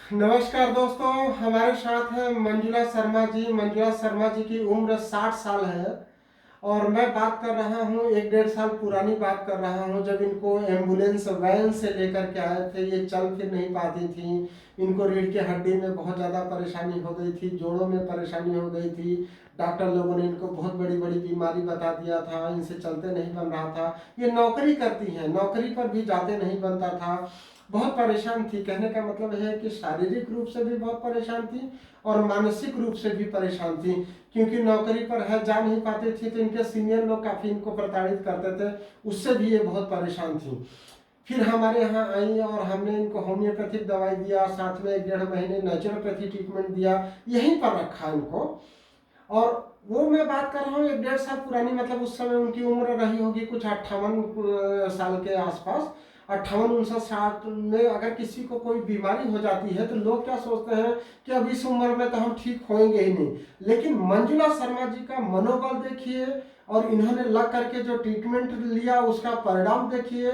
नमस्कार दोस्तों, हमारे साथ हैं मंजुला शर्मा जी। मंजुला शर्मा जी की उम्र 60 साल है और मैं बात कर रहा हूँ 1-1.5 साल पुरानी बात कर रहा हूँ, जब इनको एम्बुलेंस वैन से लेकर के आए थे। ये चल फिर नहीं पाती थी, इनको रीढ़ की हड्डी में बहुत ज़्यादा परेशानी हो गई थी, जोड़ों में परेशानी हो गई थी। डॉक्टर लोगों ने इनको बहुत बड़ी बड़ी बीमारी बता दिया था, इनसे चलते नहीं बन रहा था। ये नौकरी करती हैं, नौकरी पर भी जाते नहीं बनता था, बहुत परेशान थी। कहने का मतलब है कि शारीरिक रूप से भी बहुत परेशान थी और मानसिक रूप से भी परेशान थी, क्योंकि नौकरी पर है जा नहीं पाती थी, तो इनके सीनियर लोग काफ़ी इनको प्रताड़ित करते थे, उससे भी ये बहुत परेशान थी। फिर हमारे यहाँ आई और हमने इनको होम्योपैथिक दवाई दिया, साथ में 1-1.5 महीने नेचुरोपैथी ट्रीटमेंट दिया, यहीं पर रखा इनको। और वो मैं बात कर रहा हूँ 1-1.5 साल पुरानी, मतलब उस समय उनकी उम्र रही होगी कुछ 58 साल के आसपास। 58-59 साल में अगर किसी को कोई बीमारी हो जाती है तो लोग क्या सोचते हैं कि अब इस उम्र में तो हम ठीक होंगे ही नहीं। लेकिन मंजुला शर्मा जी का मनोबल देखिए और इन्होंने लग करके जो ट्रीटमेंट लिया उसका परिणाम देखिए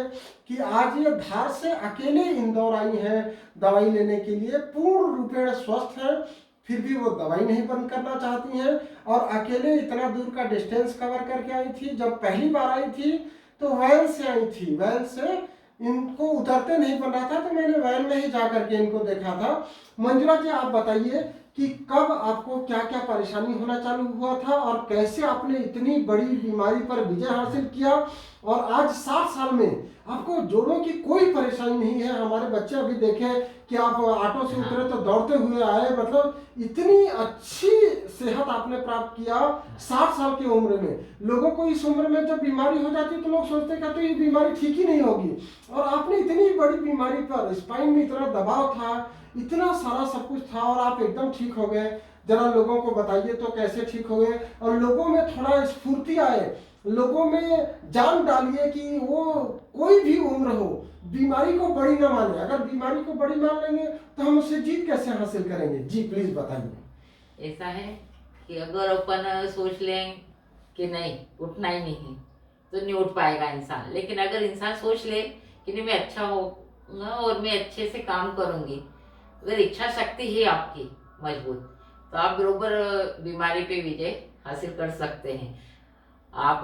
कि आज ये धार से अकेले इंदौर आई हैं दवाई लेने के लिए, पूर्ण रूपेण स्वस्थ है। फिर भी वो दवाई नहीं बंद करना चाहती हैं और अकेले इतना दूर का डिस्टेंस कवर करके आई थी। जब पहली बार आई थी तो वैन से आई थी, वैन से इनको उतरते नहीं बन रहा था, तो मैंने वैन में ही जा करके इनको देखा था। मंजुला जी, आप बताइए कि कब आपको क्या क्या परेशानी होना चालू हुआ था और कैसे आपने इतनी बड़ी बीमारी पर विजय हासिल किया और आज 60 साल में आपको जोड़ों की कोई परेशानी नहीं है। हमारे बच्चे अभी देखें कि आप ऑटो से उतरे तो दौड़ते हुए आए, मतलब इतनी अच्छी सेहत आपने प्राप्त किया 60 साल की उम्र में। लोगों को इस उम्र में जब बीमारी हो जाती है तो लोग सोचते हैं कि तो ये बीमारी ठीक ही नहीं होगी, और आपने इतनी बड़ी बीमारी पर, स्पाइन में इतना दबाव था, इतना सारा सब कुछ था और आप एकदम ठीक हो गए। जरा लोगों को बताइए तो कैसे ठीक हो गए और लोगों में थोड़ा स्फूर्ति आए, लोगों में जान डालिए कि वो कोई भी उम्र हो बीमारी को बड़ी ना माने। अगर बीमारी को बड़ी मान लेंगे तो हम उससे जीत कैसे हासिल करेंगे? जी प्लीज बताइए। ऐसा है कि अगर अपन सोच लें कि नहीं उठना ही नहीं तो नहीं उठ पाएगा इंसान। लेकिन अगर इंसान सोच ले कि नहीं मैं अच्छा होगा और मैं अच्छे से काम करूंगी, अगर इच्छा शक्ति है आपकी मजबूत, तो आप बरोबर बीमारी पे विजय हासिल कर सकते हैं। आप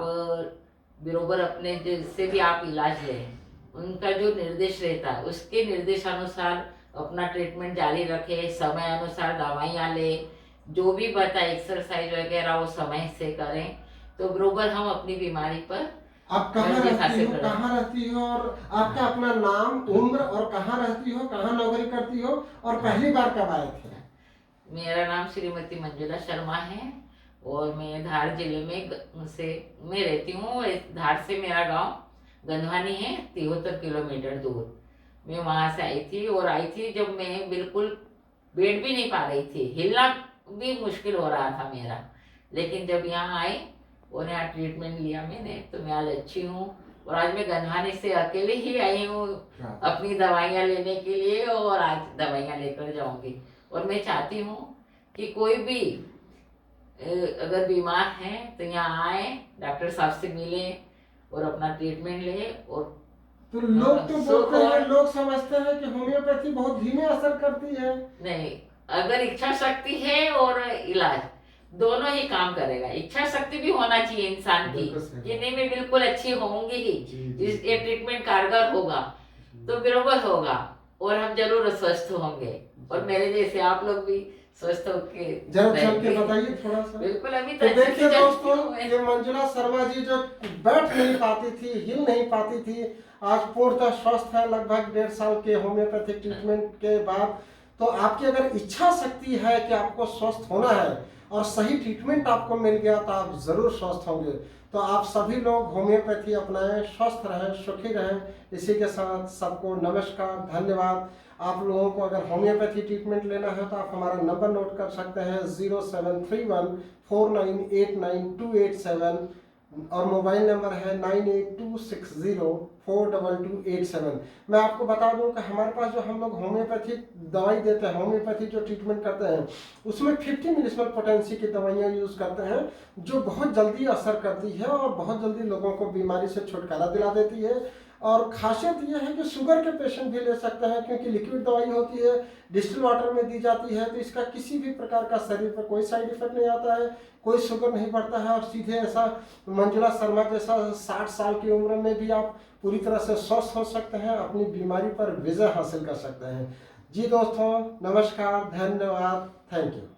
बरोबर अपने जिससे भी आप इलाज लें, उनका जो निर्देश रहता है उसके निर्देशानुसार अपना ट्रीटमेंट जारी रखें, समय अनुसार दवाइयाँ लें, जो भी बताए एक्सरसाइज वगैरह वो समय से करें, तो बरोबर हम अपनी बीमारी पर आप कहाँ विजय रहती हासिल हो, करें। कहाँ रहती हो, और आपका अपना नाम, उम्र और कहाँ रहती हो, कहाँ नौकरी करती हो और हाँ, पहली बार कब आए थे? मेरा नाम श्रीमती मंजुला शर्मा है और मैं धार जिले में से मैं रहती हूँ। धार से मेरा गांव गंधवानी है, 73 किलोमीटर दूर। मैं वहाँ से आई थी और आई थी जब मैं बिल्कुल बैठ भी नहीं पा रही थी, हिलना भी मुश्किल हो रहा था मेरा। लेकिन जब यहाँ आई और यहाँ ट्रीटमेंट लिया मैंने तो मैं आज अच्छी हूँ। और आज मैं गंधवानी से अकेले ही आई हूँ अपनी दवाइयाँ लेने के लिए और आज दवाइयाँ लेकर जाऊँगी। और मैं चाहती हूँ कि कोई भी अगर बीमार है तो यहाँ आए, डॉक्टर साहब से मिले और अपना ट्रीटमेंट ले। और तो लोग तो सुख बोलते हैं, और लोग समझते हैं कि होम्योपैथी बहुत धीमे असर करती है। नहीं, अगर इच्छा शक्ति है और इलाज दोनों ही काम करेगा। इच्छा शक्ति भी होना चाहिए इंसान की बिल्कुल सही कि बात। नहीं मैं बिल्कुल अच्छी होंगी ही, जी जी इस जी ये ट्रीटमेंट कारगर होगा जी तो बरोबर होगा और हम जरूर स्वस्थ होंगे। और जी। मेरे जैसे आप लोग भी स्वस्थ होके जरा चल के रहेंगे। बताइए थोड़ा सा। बिल्कुल, अभी तो तो अच्छे देखिए से चलती दोस्तों, हूँ मैं। ये मंजुला शर्मा जी जो बैठ नहीं पाती थी, हिल नहीं पाती थी, आज पूर्णतः स्वस्थ है लगभग 1.5 साल के होम्योपैथिक ट्रीटमेंट के बाद। तो आपकी अगर इच्छा शक्ति है कि आपको स्वस्थ होना है और सही ट्रीटमेंट आपको मिल गया तो आप जरूर स्वस्थ होंगे। तो आप सभी लोग होम्योपैथी अपनाएं, स्वस्थ रहें, सुखी रहें। इसी के साथ सबको नमस्कार, धन्यवाद। आप लोगों को अगर होम्योपैथी ट्रीटमेंट लेना है तो आप हमारा नंबर नोट कर सकते हैं 0731498928 और मोबाइल नंबर है 9826042287। मैं आपको बता दूं कि हमारे पास जो हम लोग होम्योपैथी दवाई देते हैं, होम्योपैथी जो ट्रीटमेंट करते हैं, उसमें 50 मिलिसिमल पोटेंसी की दवाइयाँ यूज़ करते हैं, जो बहुत जल्दी असर करती है और बहुत जल्दी लोगों को बीमारी से छुटकारा दिला देती है। और खासियत ये है कि शुगर के पेशेंट भी ले सकते हैं, क्योंकि लिक्विड दवाई होती है, डिस्टिल वाटर में दी जाती है, तो इसका किसी भी प्रकार का शरीर पर कोई साइड इफेक्ट नहीं आता है, कोई शुगर नहीं बढ़ता है। और सीधे ऐसा मंजुला शर्मा जैसा 60 साल की उम्र में भी आप पूरी तरह से स्वस्थ हो सकते हैं, अपनी बीमारी पर विजय हासिल कर सकते हैं। जी दोस्तों, नमस्कार, धन्यवाद, थैंक यू।